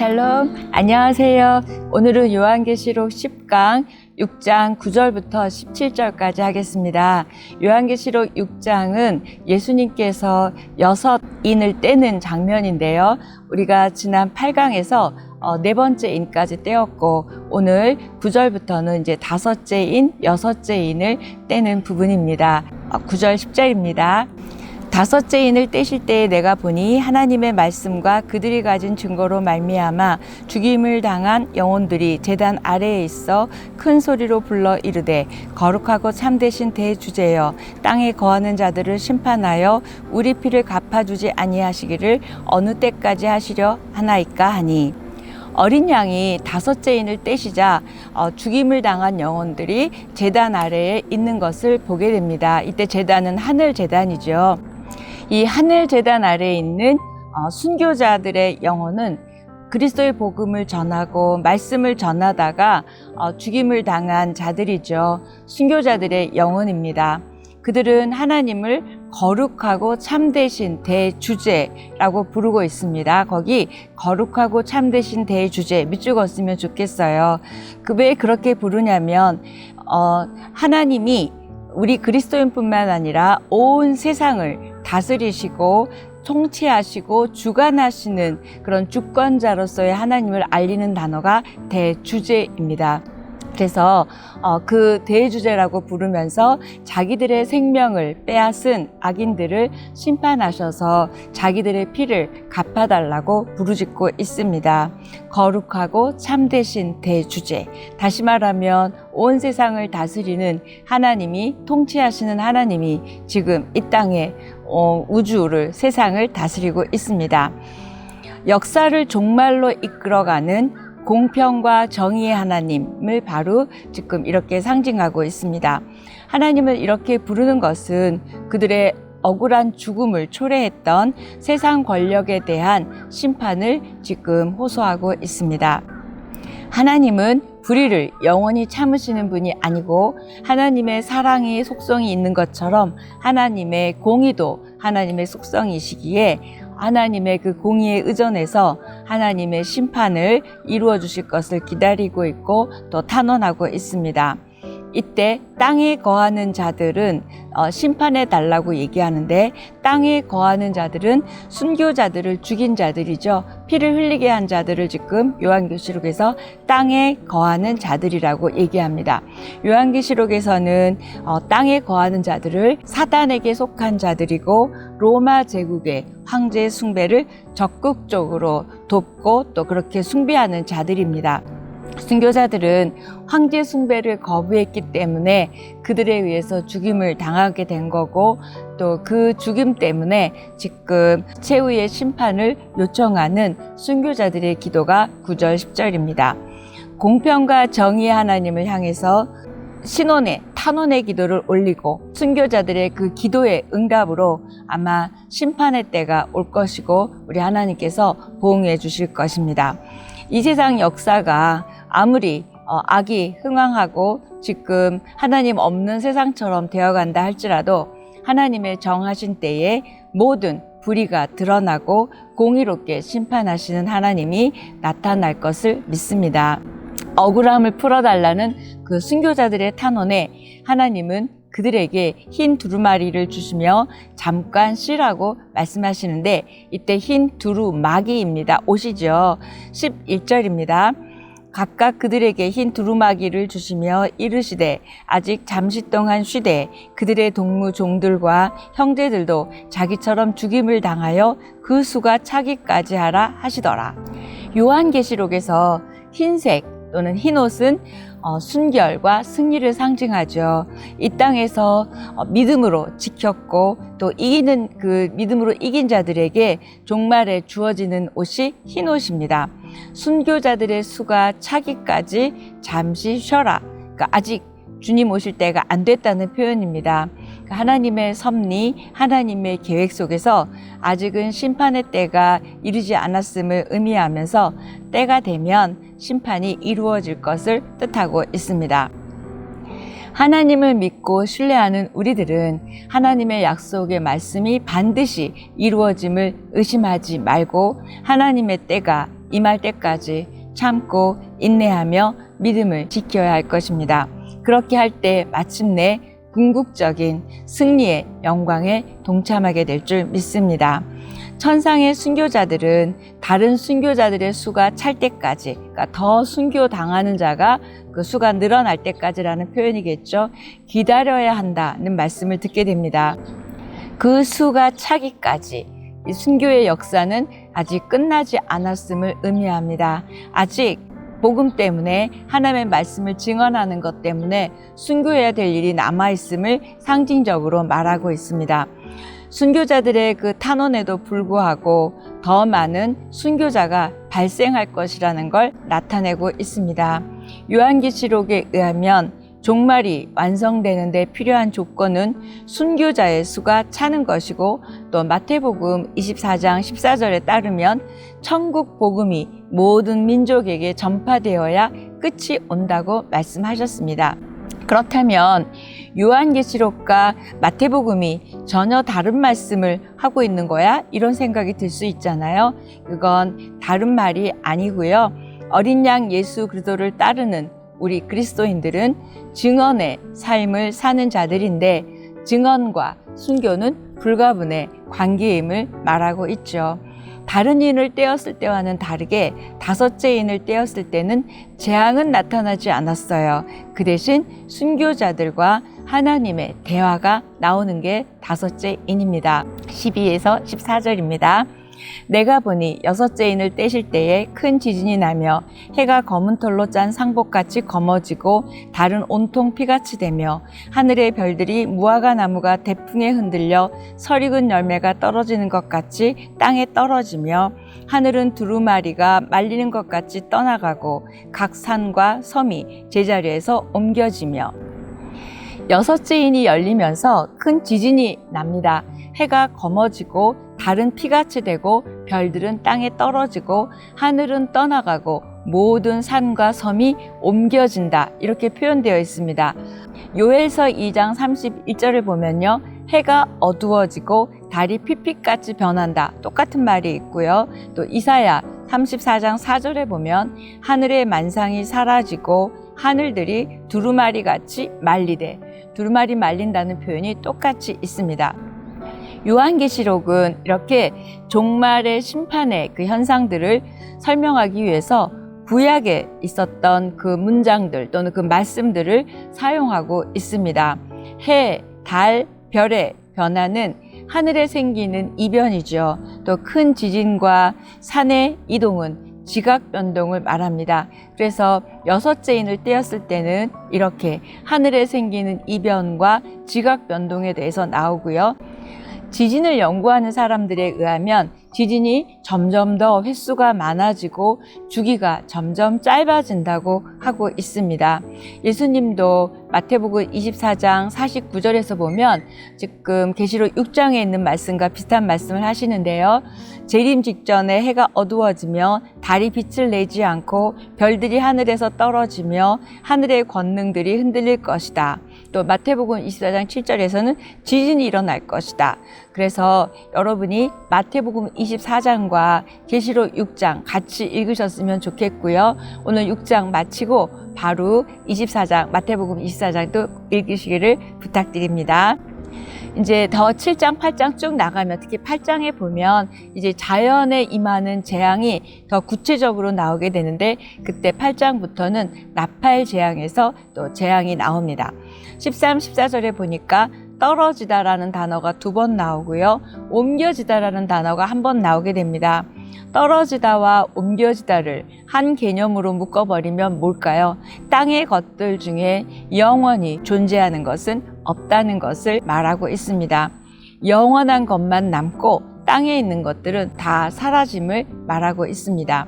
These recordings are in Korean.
샬롬, 안녕하세요. 오늘은 요한계시록 10강 6장 9절부터 17절까지 하겠습니다. 요한계시록 6장은 예수님께서 6인을 떼는 장면인데요. 우리가 지난 8강에서 네 번째 인까지 떼었고, 오늘 9절부터는 이제 다섯째 인, 여섯째 인을 떼는 부분입니다. 9절 10절입니다. 다섯째 인을 떼실 때에 내가 보니 하나님의 말씀과 그들이 가진 증거로 말미암아 죽임을 당한 영혼들이 제단 아래에 있어 큰 소리로 불러 이르되 거룩하고 참되신 대주제여, 땅에 거하는 자들을 심판하여 우리 피를 갚아주지 아니하시기를 어느 때까지 하시려 하나이까 하니, 어린 양이 다섯째 인을 떼시자 죽임을 당한 영혼들이 제단 아래에 있는 것을 보게 됩니다. 이때 제단은 하늘 제단이죠. 이 하늘 제단 아래에 있는 순교자들의 영혼은 그리스도의 복음을 전하고 말씀을 전하다가 죽임을 당한 자들이죠. 순교자들의 영혼입니다. 그들은 하나님을 거룩하고 참되신 대주제라고 부르고 있습니다. 거기 거룩하고 참되신 대주제 밑줄 그었으면 좋겠어요. 왜 그렇게 부르냐면 하나님이 우리 그리스도인뿐만 아니라 온 세상을 다스리시고 통치하시고 주관하시는 그런 주권자로서의 하나님을 알리는 단어가 대주제입니다. 그래서 그 대주제라고 부르면서 자기들의 생명을 빼앗은 악인들을 심판하셔서 자기들의 피를 갚아달라고 부르짖고 있습니다. 거룩하고 참되신 대주제, 다시 말하면 온 세상을 다스리는 하나님이, 통치하시는 하나님이 지금 이 땅에 우주를, 세상을 다스리고 있습니다. 역사를 종말로 이끌어가는 공평과 정의의 하나님을 바로 지금 이렇게 상징하고 있습니다. 하나님을 이렇게 부르는 것은 그들의 억울한 죽음을 초래했던 세상 권력에 대한 심판을 지금 호소하고 있습니다. 하나님은 불의를 영원히 참으시는 분이 아니고, 하나님의 사랑의 속성이 있는 것처럼 하나님의 공의도 하나님의 속성이시기에 하나님의 그 공의에 의존해서 하나님의 심판을 이루어 주실 것을 기다리고 있고 또 탄원하고 있습니다. 이때 땅에 거하는 자들은 심판해 달라고 얘기하는데, 땅에 거하는 자들은 순교자들을 죽인 자들이죠. 피를 흘리게 한 자들을 지금 요한계시록에서 땅에 거하는 자들이라고 얘기합니다. 요한계시록에서는 땅에 거하는 자들을 사단에게 속한 자들이고, 로마 제국의 황제 숭배를 적극적으로 돕고 또 그렇게 숭배하는 자들입니다. 순교자들은 황제 숭배를 거부했기 때문에 그들에 의해서 죽임을 당하게 된 거고, 또 그 죽임 때문에 지금 최후의 심판을 요청하는 순교자들의 기도가 9절 10절입니다. 공평과 정의의 하나님을 향해서 신원의 탄원의 기도를 올리고, 순교자들의 그 기도의 응답으로 아마 심판의 때가 올 것이고 우리 하나님께서 보응해 주실 것입니다. 이 세상 역사가 아무리 악이 흥왕하고 지금 하나님 없는 세상처럼 되어간다 할지라도, 하나님의 정하신 때에 모든 불의가 드러나고 공의롭게 심판하시는 하나님이 나타날 것을 믿습니다. 억울함을 풀어달라는 그 순교자들의 탄원에 하나님은 그들에게 흰 두루마리를 주시며 잠깐 쉬라고 말씀하시는데, 이때 흰 두루마기입니다. 옷이죠. 11절입니다. 각각 그들에게 흰 두루마기를 주시며 이르시되 아직 잠시 동안 쉬되 그들의 동무 종들과 형제들도 자기처럼 죽임을 당하여 그 수가 차기까지 하라 하시더라. 요한계시록에서 흰색 또는 흰옷은 순결과 승리를 상징하죠. 이 땅에서 믿음으로 지켰고 또 이기는 그 믿음으로 이긴 자들에게 종말에 주어지는 옷이 흰옷입니다. 순교자들의 수가 차기까지 잠시 쉬어라. 그러니까 아직 주님 오실 때가 안 됐다는 표현입니다. 하나님의 섭리, 하나님의 계획 속에서 아직은 심판의 때가 이르지 않았음을 의미하면서 때가 되면 심판이 이루어질 것을 뜻하고 있습니다. 하나님을 믿고 신뢰하는 우리들은 하나님의 약속의 말씀이 반드시 이루어짐을 의심하지 말고 하나님의 때가 임할 때까지 참고 인내하며 믿음을 지켜야 할 것입니다. 그렇게 할 때 마침내 궁극적인 승리의 영광에 동참하게 될 줄 믿습니다. 천상의 순교자들은 다른 순교자들의 수가 찰 때까지, 그러니까 더 순교당하는 자가 그 수가 늘어날 때까지라는 표현이겠죠. 기다려야 한다는 말씀을 듣게 됩니다. 그 수가 차기까지 이 순교의 역사는 아직 끝나지 않았음을 의미합니다. 아직 복음 때문에 하나님의 말씀을 증언하는 것 때문에 순교해야 될 일이 남아있음을 상징적으로 말하고 있습니다. 순교자들의 그 탄원에도 불구하고 더 많은 순교자가 발생할 것이라는 걸 나타내고 있습니다. 요한계시록에 의하면 종말이 완성되는 데 필요한 조건은 순교자의 수가 차는 것이고, 또 마태복음 24장 14절에 따르면 천국 복음이 모든 민족에게 전파되어야 끝이 온다고 말씀하셨습니다. 그렇다면 요한계시록과 마태복음이 전혀 다른 말씀을 하고 있는 거야? 이런 생각이 들 수 있잖아요. 그건 다른 말이 아니고요. 어린 양 예수 그리스도를 따르는 우리 그리스도인들은 증언의 삶을 사는 자들인데, 증언과 순교는 불가분의 관계임을 말하고 있죠. 다른 인을 떼었을 때와는 다르게 다섯째 인을 떼었을 때는 재앙은 나타나지 않았어요. 그 대신 순교자들과 하나님의 대화가 나오는 게 다섯째 인입니다. 12에서 14절입니다. 내가 보니 여섯째 인을 떼실 때에 큰 지진이 나며 해가 검은 털로 짠 상복같이 검어지고 달은 온통 피같이 되며 하늘의 별들이 무화과 나무가 대풍에 흔들려 설익은 열매가 떨어지는 것 같이 땅에 떨어지며 하늘은 두루마리가 말리는 것 같이 떠나가고 각 산과 섬이 제자리에서 옮겨지며, 여섯째 인이 열리면서 큰 지진이 납니다. 해가 검어지고 달은 피같이 되고 별들은 땅에 떨어지고 하늘은 떠나가고 모든 산과 섬이 옮겨진다, 이렇게 표현되어 있습니다. 요엘서 2장 31절을 보면요, 해가 어두워지고 달이 피빛같이 변한다, 똑같은 말이 있고요. 또 이사야 34장 4절에 보면 하늘의 만상이 사라지고 하늘들이 두루마리같이 말리되, 두루마리 말린다는 표현이 똑같이 있습니다. 요한계시록은 이렇게 종말의 심판의 그 현상들을 설명하기 위해서 구약에 있었던 그 문장들 또는 그 말씀들을 사용하고 있습니다. 해, 달, 별의 변화는 하늘에 생기는 이변이죠. 또 큰 지진과 산의 이동은 지각 변동을 말합니다. 그래서 여섯째 인을 떼었을 때는 이렇게 하늘에 생기는 이변과 지각 변동에 대해서 나오고요. 지진을 연구하는 사람들에 의하면 지진이 점점 더 횟수가 많아지고 주기가 점점 짧아진다고 하고 있습니다. 예수님도 마태복음 24장 49절에서 보면 지금 계시록 6장에 있는 말씀과 비슷한 말씀을 하시는데요. 재림 직전에 해가 어두워지며 달이 빛을 내지 않고 별들이 하늘에서 떨어지며 하늘의 권능들이 흔들릴 것이다. 또 마태복음 24장 7절에서는 지진이 일어날 것이다. 그래서 여러분이 마태복음 24장과 계시록 6장 같이 읽으셨으면 좋겠고요. 오늘 6장 마치고 바로 24장, 마태복음 24장도 읽으시기를 부탁드립니다. 이제 더 7장, 8장 쭉 나가면, 특히 8장에 보면 이제 자연에 임하는 재앙이 더 구체적으로 나오게 되는데, 그때 8장부터는 나팔 재앙에서 또 재앙이 나옵니다. 13, 14절에 보니까 떨어지다라는 단어가 2번 나오고요. 옮겨지다라는 단어가 1번 나오게 됩니다. 떨어지다와 옮겨지다를 한 개념으로 묶어버리면 뭘까요? 땅의 것들 중에 영원히 존재하는 것은 없다는 것을 말하고 있습니다. 영원한 것만 남고 땅에 있는 것들은 다 사라짐을 말하고 있습니다.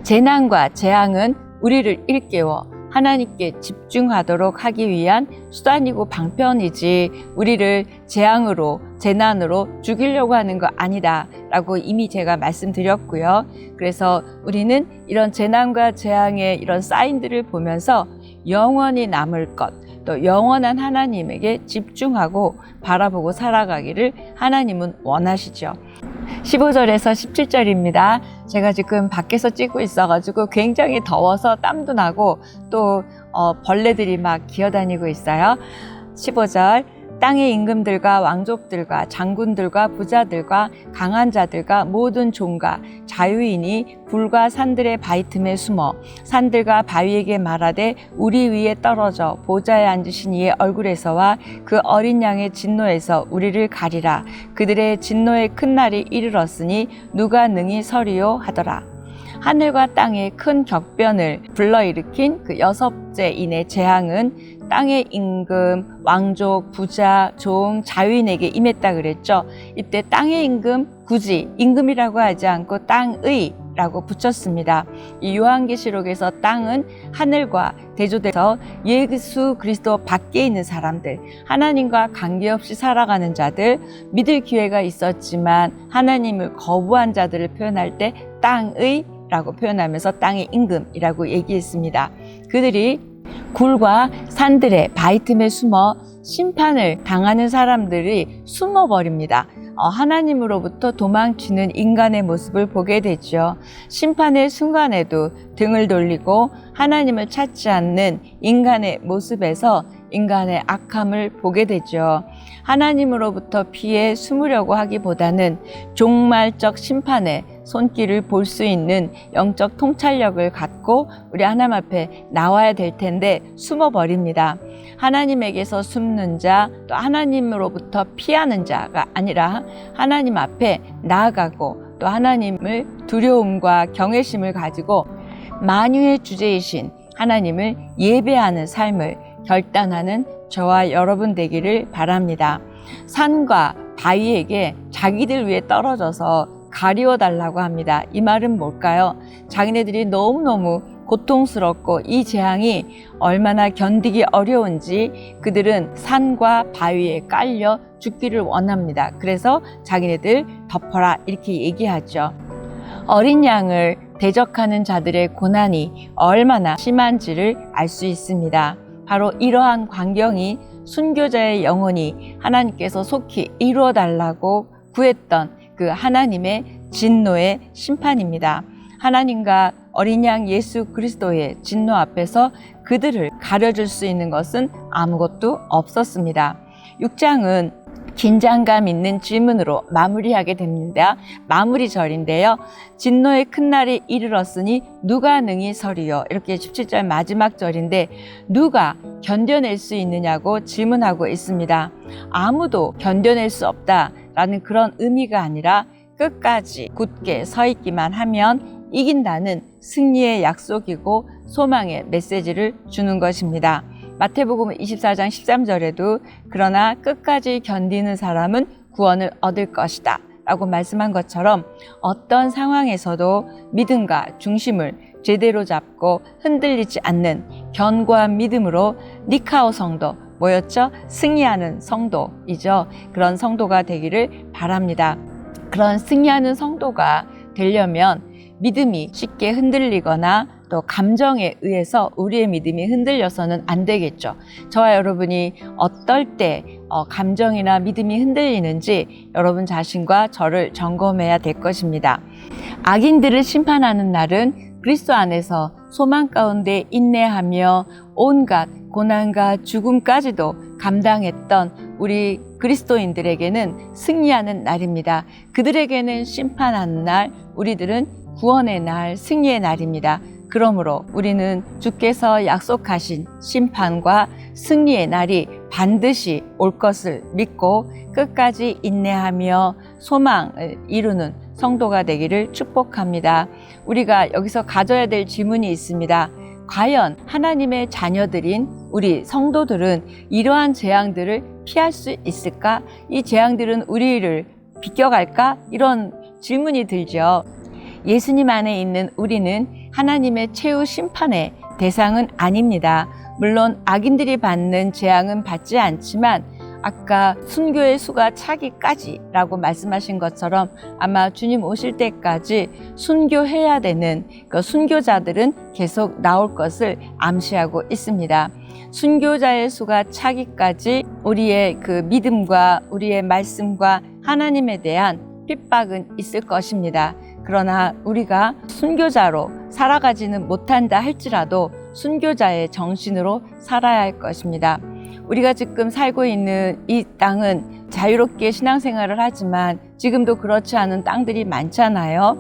재난과 재앙은 우리를 일깨워 하나님께 집중하도록 하기 위한 수단이고 방편이지, 우리를 재앙으로, 재난으로 죽이려고 하는 거 아니다 라고 이미 제가 말씀드렸고요. 그래서 우리는 이런 재난과 재앙의 이런 사인들을 보면서 영원히 남을 것, 또 영원한 하나님에게 집중하고 바라보고 살아가기를 하나님은 원하시죠. 15절에서 17절입니다. 제가 지금 밖에서 찍고 있어가지고 굉장히 더워서 땀도 나고 또 벌레들이 막 기어다니고 있어요. 15절, 땅의 임금들과 왕족들과 장군들과 부자들과 강한 자들과 모든 종과 자유인이 굴과 산들의 바위 틈에 숨어 산들과 바위에게 말하되 우리 위에 떨어져 보좌에 앉으신 이의 얼굴에서와 그 어린 양의 진노에서 우리를 가리라. 그들의 진노의 큰 날이 이르렀으니 누가 능히 서리요 하더라. 하늘과 땅의 큰 격변을 불러일으킨 그 여섯째 인의 재앙은 땅의 임금, 왕족, 부자, 종, 자유인에게 임했다 그랬죠. 이때 땅의 임금, 굳이 임금이라고 하지 않고 땅의라고 붙였습니다. 이 요한계시록에서 땅은 하늘과 대조돼서 예수 그리스도 밖에 있는 사람들, 하나님과 관계없이 살아가는 자들, 믿을 기회가 있었지만 하나님을 거부한 자들을 표현할 때 땅의라고 표현하면서 땅의 임금이라고 얘기했습니다. 그들이 굴과 산들의 바위 틈에 숨어 심판을 당하는 사람들이 숨어버립니다. 하나님으로부터 도망치는 인간의 모습을 보게 되죠. 심판의 순간에도 등을 돌리고 하나님을 찾지 않는 인간의 모습에서 인간의 악함을 보게 되죠. 하나님으로부터 피해 숨으려고 하기보다는 종말적 심판의 손길을 볼 수 있는 영적 통찰력을 갖고 우리 하나님 앞에 나와야 될 텐데 숨어버립니다. 하나님에게서 숨는 자, 또 하나님으로부터 피하는 자가 아니라 하나님 앞에 나아가고 또 하나님을 두려움과 경외심을 가지고 만유의 주제이신 하나님을 예배하는 삶을 결단하는 저와 여러분 되기를 바랍니다. 산과 바위에게 자기들 위에 떨어져서 가리워달라고 합니다. 이 말은 뭘까요? 자기네들이 너무너무 고통스럽고 이 재앙이 얼마나 견디기 어려운지 그들은 산과 바위에 깔려 죽기를 원합니다. 그래서 자기네들 덮어라 이렇게 얘기하죠. 어린 양을 대적하는 자들의 고난이 얼마나 심한지를 알 수 있습니다. 바로 이러한 광경이 순교자의 영혼이 하나님께서 속히 이루어달라고 구했던 그 하나님의 진노의 심판입니다. 하나님과 어린 양 예수 그리스도의 진노 앞에서 그들을 가려줄 수 있는 것은 아무것도 없었습니다. 6장은 긴장감 있는 질문으로 마무리하게 됩니다. 마무리 절인데요. 진노의 큰 날이 이르렀으니 누가 능히 서리요? 이렇게 17절 마지막 절인데 누가 견뎌낼 수 있느냐고 질문하고 있습니다. 아무도 견뎌낼 수 없다라는 그런 의미가 아니라 끝까지 굳게 서 있기만 하면 이긴다는 승리의 약속이고 소망의 메시지를 주는 것입니다. 마태복음 24장 13절에도 그러나 끝까지 견디는 사람은 구원을 얻을 것이다 라고 말씀한 것처럼 어떤 상황에서도 믿음과 중심을 제대로 잡고 흔들리지 않는 견고한 믿음으로 니카오 성도, 뭐였죠? 승리하는 성도이죠. 그런 성도가 되기를 바랍니다. 그런 승리하는 성도가 되려면 믿음이 쉽게 흔들리거나 또 감정에 의해서 우리의 믿음이 흔들려서는 안 되겠죠. 저와 여러분이 어떨 때 감정이나 믿음이 흔들리는지 여러분 자신과 저를 점검해야 될 것입니다. 악인들을 심판하는 날은 그리스도 안에서 소망 가운데 인내하며 온갖 고난과 죽음까지도 감당했던 우리 그리스도인들에게는 승리하는 날입니다. 그들에게는 심판하는 날, 우리들은 구원의 날, 승리의 날입니다. 그러므로 우리는 주께서 약속하신 심판과 승리의 날이 반드시 올 것을 믿고 끝까지 인내하며 소망을 이루는 성도가 되기를 축복합니다. 우리가 여기서 가져야 될 질문이 있습니다. 과연 하나님의 자녀들인 우리 성도들은 이러한 재앙들을 피할 수 있을까? 이 재앙들은 우리를 비껴갈까? 이런 질문이 들죠. 예수님 안에 있는 우리는 하나님의 최후 심판의 대상은 아닙니다. 물론 악인들이 받는 재앙은 받지 않지만 아까 순교의 수가 차기까지라고 말씀하신 것처럼 아마 주님 오실 때까지 순교해야 되는 그 순교자들은 계속 나올 것을 암시하고 있습니다. 순교자의 수가 차기까지 우리의 그 믿음과 우리의 말씀과 하나님에 대한 핍박은 있을 것입니다. 그러나 우리가 순교자로 살아가지는 못한다 할지라도 순교자의 정신으로 살아야 할 것입니다. 우리가 지금 살고 있는 이 땅은 자유롭게 신앙생활을 하지만 지금도 그렇지 않은 땅들이 많잖아요.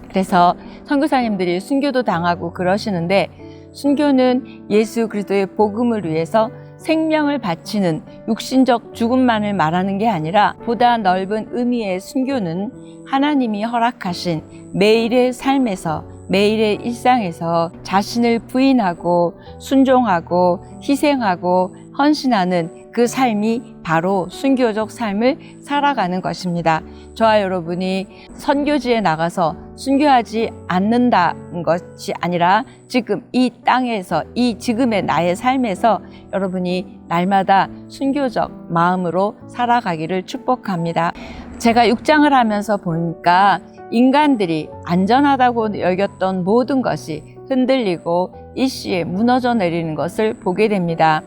그래서 선교사님들이 순교도 당하고 그러시는데, 순교는 예수 그리스도의 복음을 위해서 생명을 바치는 육신적 죽음만을 말하는 게 아니라 보다 넓은 의미의 순교는 하나님이 허락하신 매일의 삶에서, 매일의 일상에서 자신을 부인하고 순종하고 희생하고 헌신하는 그 삶이 바로 순교적 삶을 살아가는 것입니다. 저와 여러분이 선교지에 나가서 순교하지 않는다는 것이 아니라 지금 이 땅에서, 이 지금의 나의 삶에서 여러분이 날마다 순교적 마음으로 살아가기를 축복합니다. 제가 육장을 하면서 보니까 인간들이 안전하다고 여겼던 모든 것이 흔들리고 일시에 무너져 내리는 것을 보게 됩니다.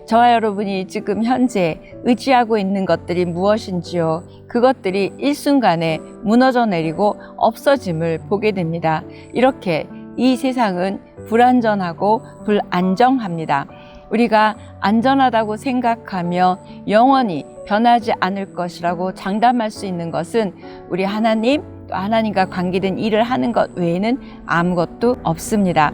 저와 여러분이 지금 현재 의지하고 있는 것들이 무엇인지요? 그것들이 일순간에 무너져 내리고 없어짐을 보게 됩니다. 이렇게 이 세상은 불안전하고 불안정합니다. 우리가 안전하다고 생각하며 영원히 변하지 않을 것이라고 장담할 수 있는 것은 우리 하나님, 또 하나님과 관계된 일을 하는 것 외에는 아무것도 없습니다.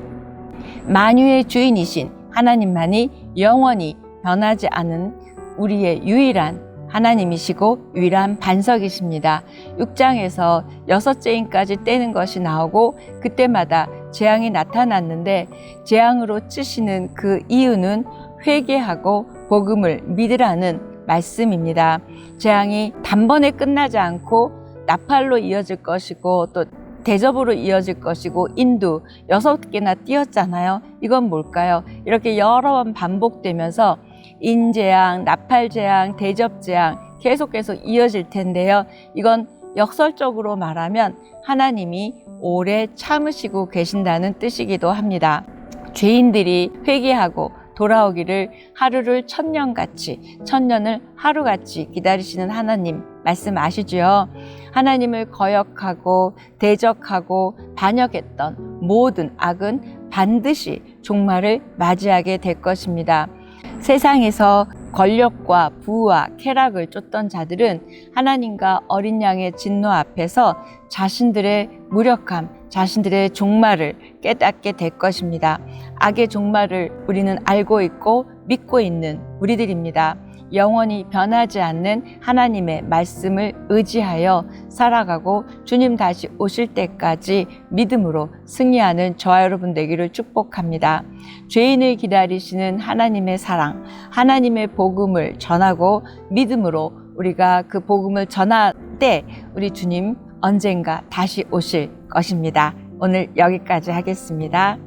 만유의 주인이신 하나님만이 영원히 변하지 않은 우리의 유일한 하나님이시고 유일한 반석이십니다. 6장에서 6재앙까지 떼는 것이 나오고 그때마다 재앙이 나타났는데, 재앙으로 치시는 그 이유는 회개하고 복음을 믿으라는 말씀입니다. 재앙이 단번에 끝나지 않고 나팔로 이어질 것이고 또 대접으로 이어질 것이고 인두 6개나 띄었잖아요. 이건 뭘까요? 이렇게 여러 번 반복되면서 인재앙, 나팔재앙, 대접재앙 계속해서 이어질 텐데요. 이건 역설적으로 말하면 하나님이 오래 참으시고 계신다는 뜻이기도 합니다. 죄인들이 회개하고 돌아오기를 하루를 천년같이, 천년을 하루같이 기다리시는 하나님 말씀 아시죠? 하나님을 거역하고 대적하고 반역했던 모든 악은 반드시 종말을 맞이하게 될 것입니다. 세상에서 권력과 부와 쾌락을 쫓던 자들은 하나님과 어린 양의 진노 앞에서 자신들의 무력함, 자신들의 종말을 깨닫게 될 것입니다. 악의 종말을 우리는 알고 있고 믿고 있는 우리들입니다. 영원히 변하지 않는 하나님의 말씀을 의지하여 살아가고 주님 다시 오실 때까지 믿음으로 승리하는 저와 여러분 되기를 축복합니다. 죄인을 기다리시는 하나님의 사랑, 하나님의 복음을 전하고 믿음으로 우리가 그 복음을 전할 때 우리 주님 언젠가 다시 오실 것입니다. 오늘 여기까지 하겠습니다.